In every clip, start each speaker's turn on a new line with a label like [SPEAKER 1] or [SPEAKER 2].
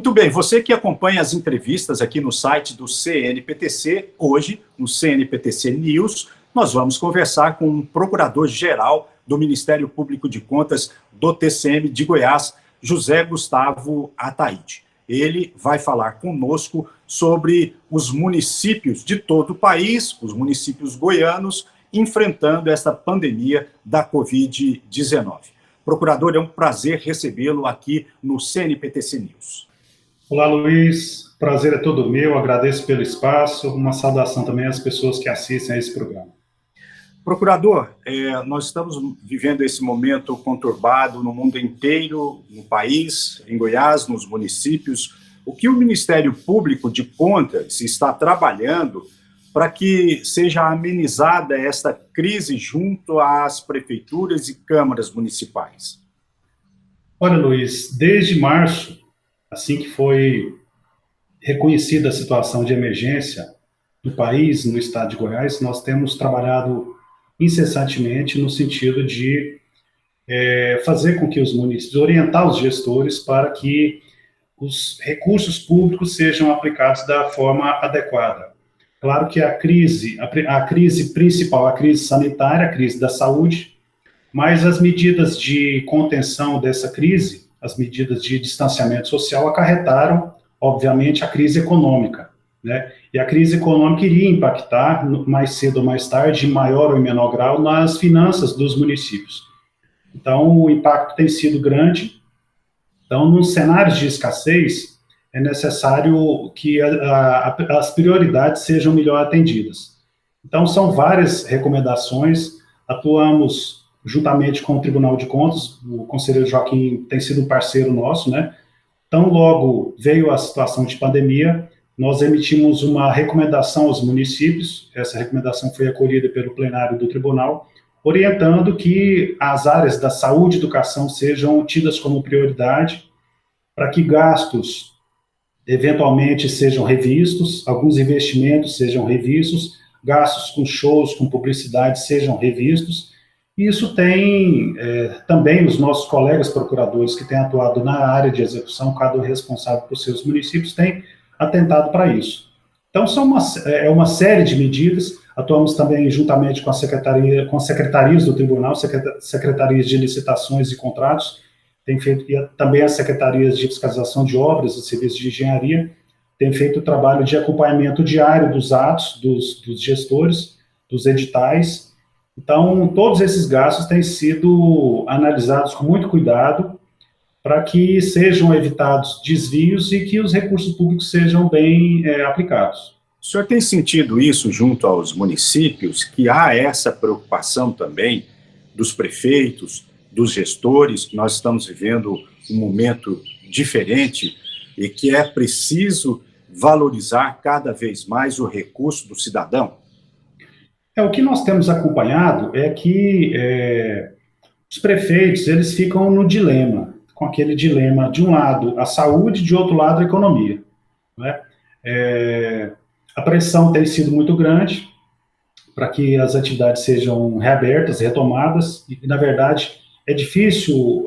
[SPEAKER 1] Muito bem, você que acompanha as entrevistas aqui no site do CNPTC, hoje, no CNPTC News, nós vamos conversar com o Procurador-Geral do Ministério Público de Contas do TCM de Goiás, José Gustavo Ataide. Ele vai falar conosco sobre os municípios de todo o país, os municípios goianos, enfrentando esta pandemia da Covid-19. Procurador, é um prazer recebê-lo aqui no CNPTC News.
[SPEAKER 2] Olá, Luiz. Prazer é todo meu. Agradeço pelo espaço. Uma saudação também às pessoas que assistem a esse programa.
[SPEAKER 1] Procurador, nós estamos vivendo esse momento conturbado no mundo inteiro, no país, em Goiás, nos municípios. O que o Ministério Público de Contas está trabalhando para que seja amenizada esta crise junto às prefeituras e câmaras municipais?
[SPEAKER 2] Olha, Luiz, desde março, assim que foi reconhecida a situação de emergência no país, no estado de Goiás, nós temos trabalhado incessantemente no sentido de fazer com que os municípios, orientar os gestores para que os recursos públicos sejam aplicados da forma adequada. Claro que a crise principal, a crise sanitária, a crise da saúde, mas as medidas de contenção dessa crise, as medidas de distanciamento social acarretaram, obviamente, a crise econômica, né? E a crise econômica iria impactar, mais cedo ou mais tarde, em maior ou em menor grau, nas finanças dos municípios. Então, o impacto tem sido grande. Então, nos cenários de escassez, é necessário que as prioridades sejam melhor atendidas. Então, são várias recomendações, atuamos juntamente com o Tribunal de Contas, o conselheiro Joaquim tem sido um parceiro nosso, né? Então, logo veio a situação de pandemia, nós emitimos uma recomendação aos municípios, essa recomendação foi acolhida pelo plenário do tribunal, orientando que as áreas da saúde e educação sejam tidas como prioridade, para que gastos eventualmente sejam revistos, alguns investimentos sejam revistos, gastos com shows, com publicidade sejam revistos. E isso tem também os nossos colegas procuradores que têm atuado na área de execução, cada um responsável por seus municípios, têm atentado para isso. Então, é uma série de medidas, atuamos também juntamente com as secretarias do tribunal, secretarias de licitações e contratos, tem feito também as secretarias de fiscalização de obras e serviços de engenharia, tem feito o trabalho de acompanhamento diário dos atos dos gestores, dos editais. Então, todos esses gastos têm sido analisados com muito cuidado para que sejam evitados desvios e que os recursos públicos sejam bem aplicados.
[SPEAKER 1] O senhor tem sentido isso junto aos municípios, que há essa preocupação também dos prefeitos, dos gestores, que nós estamos vivendo um momento diferente e que é preciso valorizar cada vez mais o recurso do cidadão?
[SPEAKER 2] O que nós temos acompanhado é que os prefeitos, eles ficam no dilema, com aquele dilema, de um lado, a saúde, de outro lado, a economia, né? A pressão tem sido muito grande para que as atividades sejam reabertas, retomadas, e, na verdade, é difícil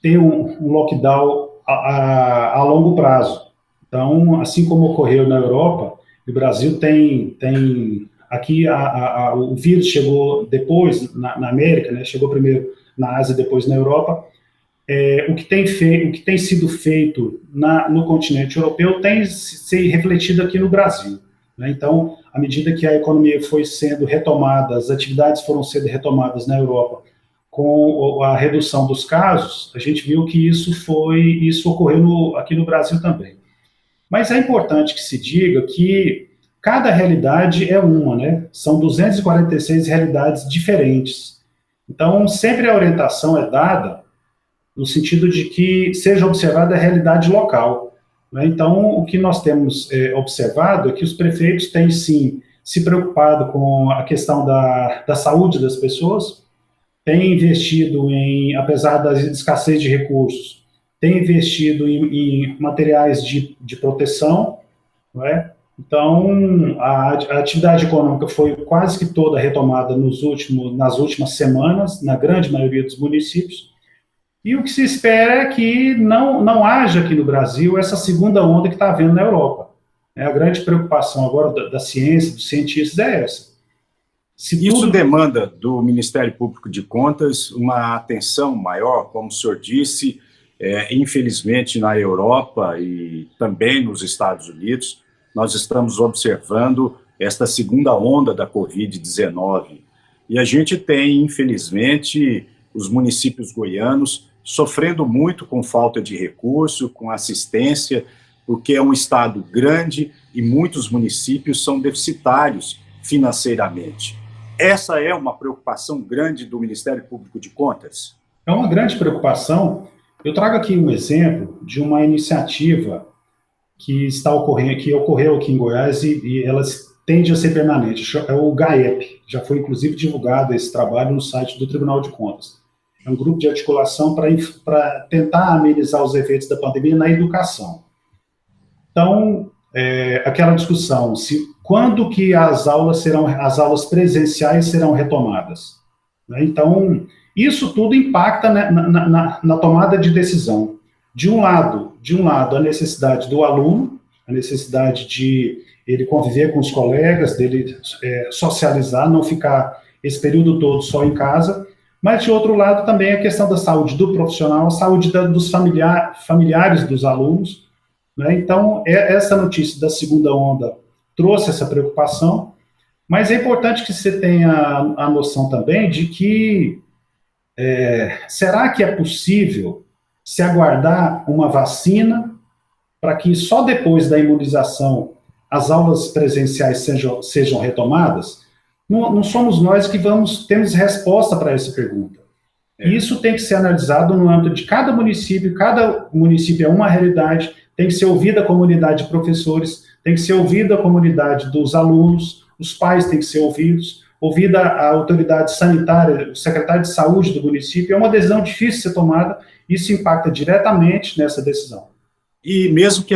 [SPEAKER 2] ter um lockdown a longo prazo. Então, assim como ocorreu na Europa, o Brasil tem aqui o vírus chegou depois na América, né, chegou primeiro na Ásia, depois na Europa. O que tem sido feito no continente europeu tem se refletido aqui no Brasil, né? Então, à medida que a economia foi sendo retomada, as atividades foram sendo retomadas na Europa, com a redução dos casos, a gente viu que isso ocorreu aqui no Brasil também. Mas é importante que se diga que cada realidade é uma, né? São 246 realidades diferentes. Então, sempre a orientação é dada no sentido de que seja observada a realidade local, né? Então, o que nós temos observado é que os prefeitos têm, sim, se preocupado com a questão da saúde das pessoas, têm investido apesar da escassez de recursos, têm investido em materiais de proteção, não é? Então, a atividade econômica foi quase que toda retomada nas últimas semanas, na grande maioria dos municípios, E o que se espera é que não haja aqui no Brasil essa segunda onda que está havendo na Europa. A grande preocupação agora da ciência, dos cientistas, é essa.
[SPEAKER 1] Isso demanda do Ministério Público de Contas uma atenção maior, como o senhor disse, infelizmente na Europa e também nos Estados Unidos, nós estamos observando esta segunda onda da Covid-19. E a gente tem, infelizmente, os municípios goianos sofrendo muito com falta de recurso, com assistência, porque é um estado grande e muitos municípios são deficitários financeiramente. Essa é uma preocupação grande do Ministério Público de Contas?
[SPEAKER 2] É uma grande preocupação. Eu trago aqui um exemplo de uma iniciativa que ocorreu aqui em Goiás e ela tende a ser permanente. É o GAEP. Já foi, inclusive, divulgado esse trabalho no site do Tribunal de Contas. É um grupo de articulação para tentar amenizar os efeitos da pandemia na educação. Então, aquela discussão, quando que as aulas presenciais serão retomadas? Né? Então, isso tudo impacta na tomada de decisão. De um lado, a necessidade do aluno, a necessidade de ele conviver com os colegas, dele socializar, não ficar esse período todo só em casa, mas, de outro lado, também a questão da saúde do profissional, a saúde dos familiares dos alunos. Né? Então, essa notícia da segunda onda trouxe essa preocupação, mas é importante que você tenha a noção também de que será que é possível se aguardar uma vacina para que só depois da imunização as aulas presenciais sejam retomadas? Não somos nós que temos resposta para essa pergunta. Isso tem que ser analisado no âmbito de cada município é uma realidade, tem que ser ouvida a comunidade de professores, tem que ser ouvida a comunidade dos alunos, os pais têm que ser ouvidos, ouvida a autoridade sanitária, o secretário de saúde do município. É uma decisão difícil de ser tomada, isso impacta diretamente nessa decisão.
[SPEAKER 1] E mesmo que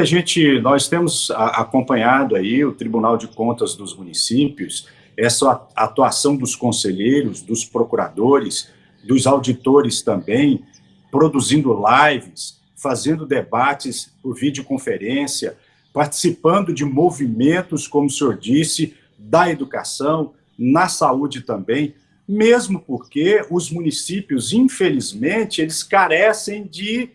[SPEAKER 1] nós temos acompanhado aí o Tribunal de Contas dos municípios, essa atuação dos conselheiros, dos procuradores, dos auditores também, produzindo lives, fazendo debates por videoconferência, participando de movimentos, como o senhor disse, da educação, na saúde também, mesmo porque os municípios, infelizmente, eles carecem de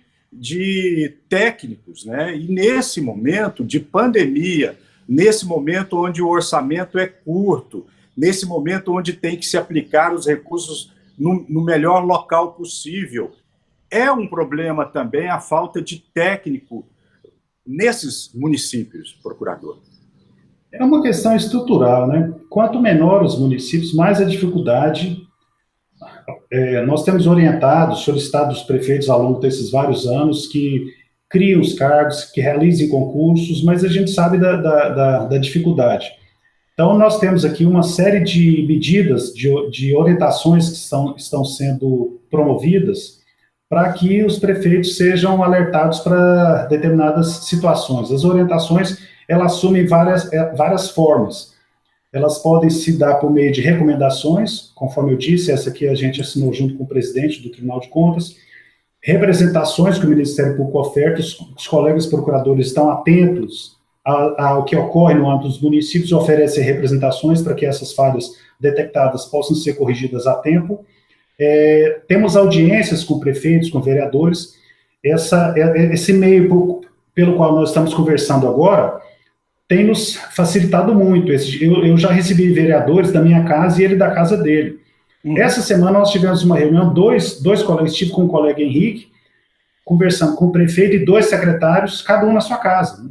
[SPEAKER 1] técnicos, né? E nesse momento de pandemia, nesse momento onde o orçamento é curto, nesse momento onde tem que se aplicar os recursos no melhor local possível, é um problema também a falta de técnico nesses municípios, procurador.
[SPEAKER 2] É uma questão estrutural, né? Quanto menor os municípios, mais a dificuldade. Nós temos solicitado os prefeitos ao longo desses vários anos que criem os cargos, que realizem concursos, mas a gente sabe da dificuldade. Então, nós temos aqui uma série de medidas, de orientações que estão sendo promovidas para que os prefeitos sejam alertados para determinadas situações. As orientações, elas assumem várias formas. Elas podem se dar por meio de recomendações, conforme eu disse, essa aqui a gente assinou junto com o presidente do Tribunal de Contas, representações que o Ministério Público oferta, os colegas procuradores estão atentos ao que ocorre no âmbito dos municípios, oferecem representações para que essas falhas detectadas possam ser corrigidas a tempo. Temos audiências com prefeitos, com vereadores. Esse meio pelo qual nós estamos conversando agora tem nos facilitado muito. Eu já recebi vereadores da minha casa e ele da casa dele. Essa semana nós tivemos uma reunião, dois colegas, estive com o colega Henrique, conversando com o prefeito e 2 secretários, cada um na sua casa.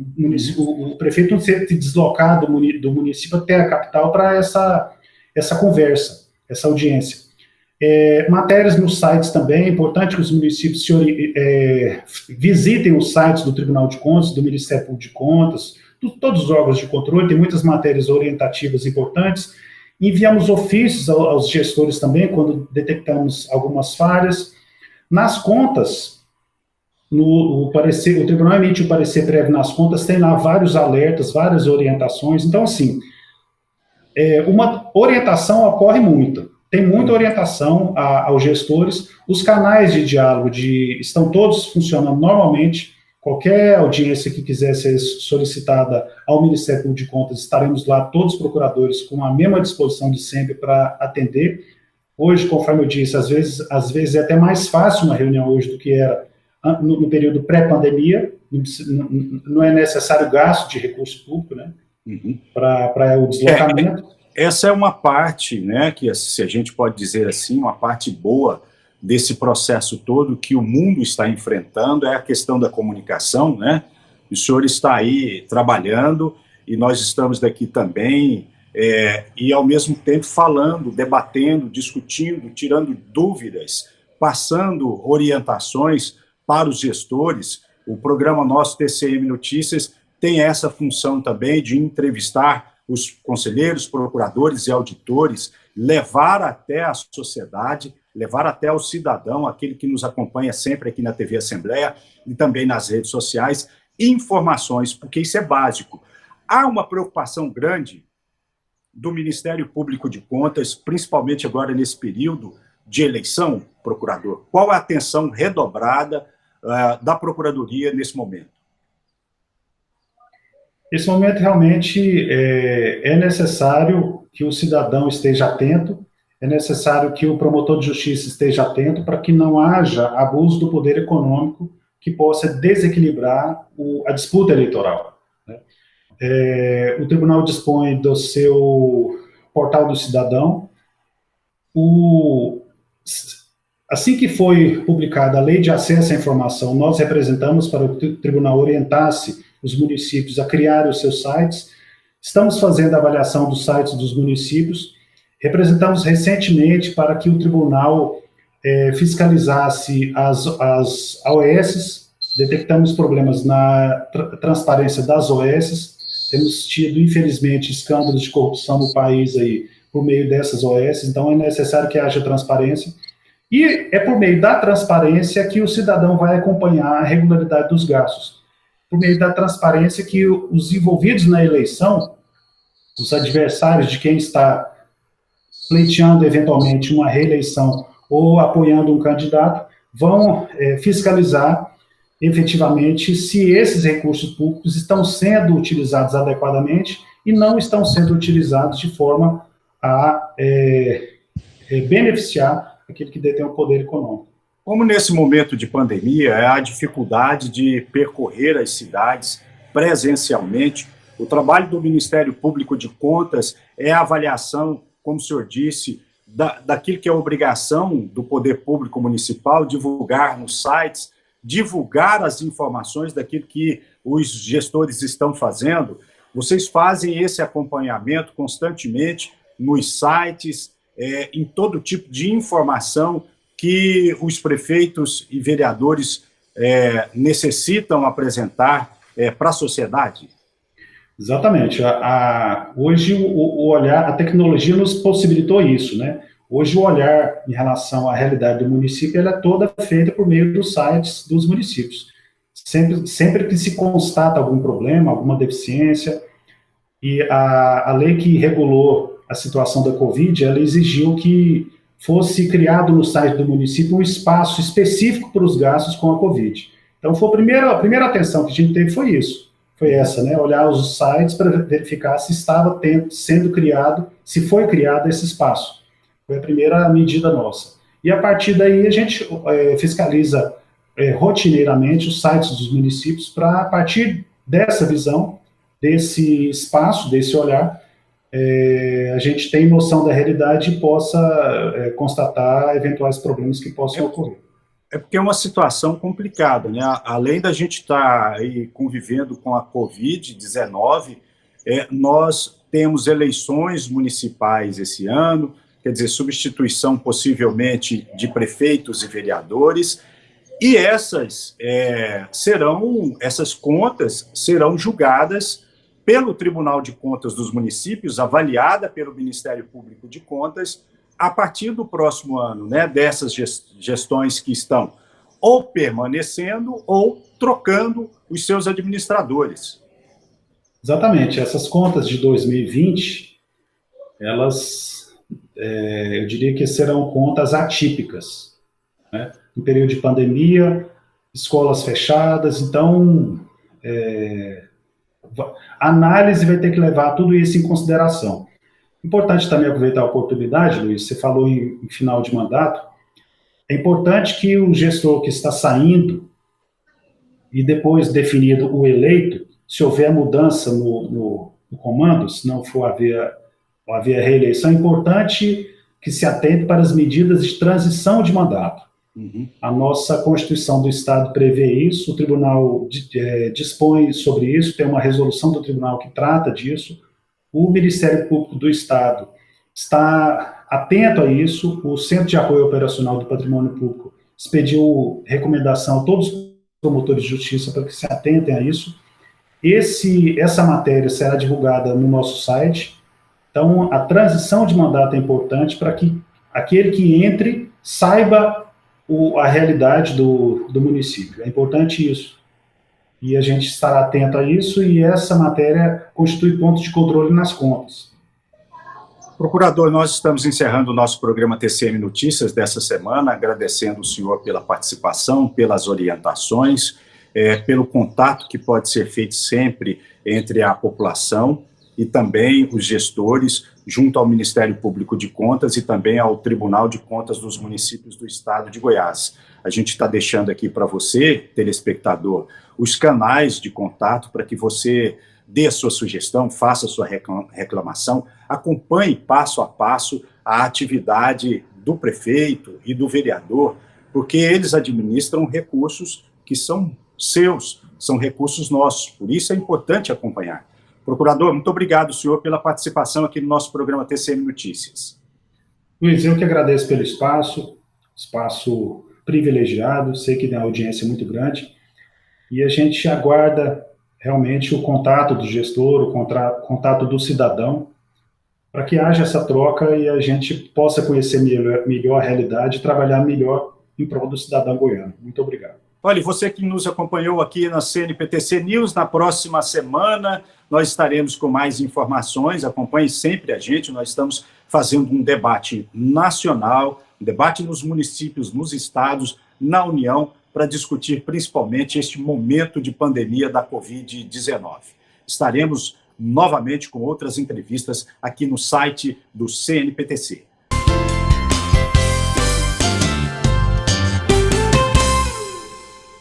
[SPEAKER 2] O prefeito não se deslocar do município até a capital para essa conversa, essa audiência. Matérias nos sites também, é importante que os municípios visitem os sites do Tribunal de Contas, do Ministério Público de Contas, todos os órgãos de controle, tem muitas matérias orientativas importantes. Enviamos ofícios aos gestores também, quando detectamos algumas falhas. Nas contas, o tribunal emite o parecer prévio nas contas, tem lá vários alertas, várias orientações. Então, assim, uma orientação ocorre muito. tem muita orientação aos gestores. Os canais de diálogo estão todos funcionando normalmente. Qualquer audiência que quiser ser solicitada ao Ministério Público de Contas, estaremos lá, todos os procuradores, com a mesma disposição de sempre para atender. Hoje, conforme eu disse, às vezes é até mais fácil uma reunião hoje do que era no período pré-pandemia. Não é necessário gasto de recurso público, né, para o deslocamento.
[SPEAKER 1] Essa é uma parte, né, que se a gente pode dizer assim, uma parte boa desse processo todo que o mundo está enfrentando, é a questão da comunicação, né? O senhor está aí trabalhando e nós estamos daqui também, e ao mesmo tempo falando, debatendo, discutindo, tirando dúvidas, passando orientações para os gestores. O programa nosso TCM Notícias tem essa função também de entrevistar os conselheiros, procuradores e auditores, levar até a sociedade, levar até o cidadão, aquele que nos acompanha sempre aqui na TV Assembleia e também nas redes sociais, informações, porque isso é básico. Há uma preocupação grande do Ministério Público de Contas, principalmente agora nesse período de eleição, procurador. Qual a atenção redobrada da Procuradoria nesse momento?
[SPEAKER 2] Nesse momento, realmente, é necessário que o cidadão esteja atento, é necessário que o promotor de justiça esteja atento para que não haja abuso do poder econômico que possa desequilibrar a disputa eleitoral, né? O tribunal dispõe do seu portal do cidadão. Assim que foi publicada a Lei de Acesso à Informação, nós representamos para o tribunal orientasse os municípios a criarem os seus sites. Estamos fazendo a avaliação dos sites dos municípios. Representamos recentemente para que o tribunal fiscalizasse as OS. Detectamos problemas na transparência das OS. Temos tido, infelizmente, escândalos de corrupção no país aí por meio dessas OS, então é necessário que haja transparência. E é por meio da transparência que o cidadão vai acompanhar a regularidade dos gastos. Por meio da transparência que os envolvidos na eleição, os adversários de quem está pleiteando eventualmente uma reeleição ou apoiando um candidato, vão fiscalizar efetivamente se esses recursos públicos estão sendo utilizados adequadamente e não estão sendo utilizados de forma a beneficiar aquele que detém o poder econômico.
[SPEAKER 1] Como nesse momento de pandemia, há a dificuldade de percorrer as cidades presencialmente, o trabalho do Ministério Público de Contas é a avaliação, como o senhor disse, daquilo que é a obrigação do poder público municipal, divulgar nos sites, divulgar as informações daquilo que os gestores estão fazendo. Vocês fazem esse acompanhamento constantemente nos sites, em todo tipo de informação que os prefeitos e vereadores necessitam apresentar para a sociedade?
[SPEAKER 2] Exatamente. Hoje o olhar, a tecnologia nos possibilitou isso, né? Hoje o olhar em relação à realidade do município, ela é toda feita por meio dos sites dos municípios. Sempre que se constata algum problema, alguma deficiência, e a lei que regulou a situação da Covid, ela exigiu que fosse criado no site do município um espaço específico para os gastos com a Covid. Então, a primeira atenção que a gente teve foi isso. Foi essa, né? Olhar os sites para verificar se estava sendo criado, se foi criado esse espaço. Foi a primeira medida nossa. E a partir daí a gente fiscaliza rotineiramente os sites dos municípios para, a partir dessa visão, desse espaço, desse olhar, a gente tem noção da realidade e possa constatar eventuais problemas que possam ocorrer.
[SPEAKER 1] É porque é uma situação complicada, né? Além da gente estar aí convivendo com a Covid-19, nós temos eleições municipais esse ano, quer dizer, substituição possivelmente de prefeitos e vereadores, e essas contas serão julgadas pelo Tribunal de Contas dos Municípios, avaliada pelo Ministério Público de Contas, a partir do próximo ano, né, dessas gestões que estão ou permanecendo ou trocando os seus administradores.
[SPEAKER 2] Exatamente. Essas contas de 2020, elas eu diria que serão contas atípicas, né? Em período de pandemia, escolas fechadas, então a análise vai ter que levar tudo isso em consideração. Importante também aproveitar a oportunidade, Luiz, você falou em final de mandato, é importante que o gestor que está saindo e depois definido o eleito, se houver mudança no comando, se não for haver reeleição, é importante que se atente para as medidas de transição de mandato. Uhum. A nossa Constituição do Estado prevê isso, o Tribunal dispõe sobre isso, tem uma resolução do Tribunal que trata disso, o Ministério Público do Estado está atento a isso, o Centro de Apoio Operacional do Patrimônio Público expediu recomendação a todos os promotores de justiça para que se atentem a isso. Essa matéria será divulgada no nosso site. Então, a transição de mandato é importante para que aquele que entre saiba a realidade do município. É importante isso. E a gente estará atento a isso, e essa matéria constitui ponto de controle nas contas.
[SPEAKER 1] Procurador, nós estamos encerrando o nosso programa TCM Notícias dessa semana, agradecendo o senhor pela participação, pelas orientações, pelo contato que pode ser feito sempre entre a população e também os gestores, junto ao Ministério Público de Contas e também ao Tribunal de Contas dos municípios do estado de Goiás. A gente está deixando aqui para você, telespectador, os canais de contato para que você dê a sua sugestão, faça a sua reclamação, acompanhe passo a passo a atividade do prefeito e do vereador, porque eles administram recursos que são seus, são recursos nossos, por isso é importante acompanhar. Procurador, muito obrigado, senhor, pela participação aqui no nosso programa TCM Notícias.
[SPEAKER 2] Luiz, eu que agradeço pelo espaço privilegiado, sei que tem uma audiência muito grande, e a gente aguarda realmente o contato do gestor, o contato do cidadão, para que haja essa troca e a gente possa conhecer melhor a realidade e trabalhar melhor em prol do cidadão goiano. Muito obrigado.
[SPEAKER 1] Olha, você que nos acompanhou aqui na CNPTC News, na próxima semana nós estaremos com mais informações, acompanhe sempre a gente, nós estamos fazendo um debate nacional, um debate nos municípios, nos estados, na União, para discutir principalmente este momento de pandemia da Covid-19. Estaremos novamente com outras entrevistas aqui no site do CNPTC.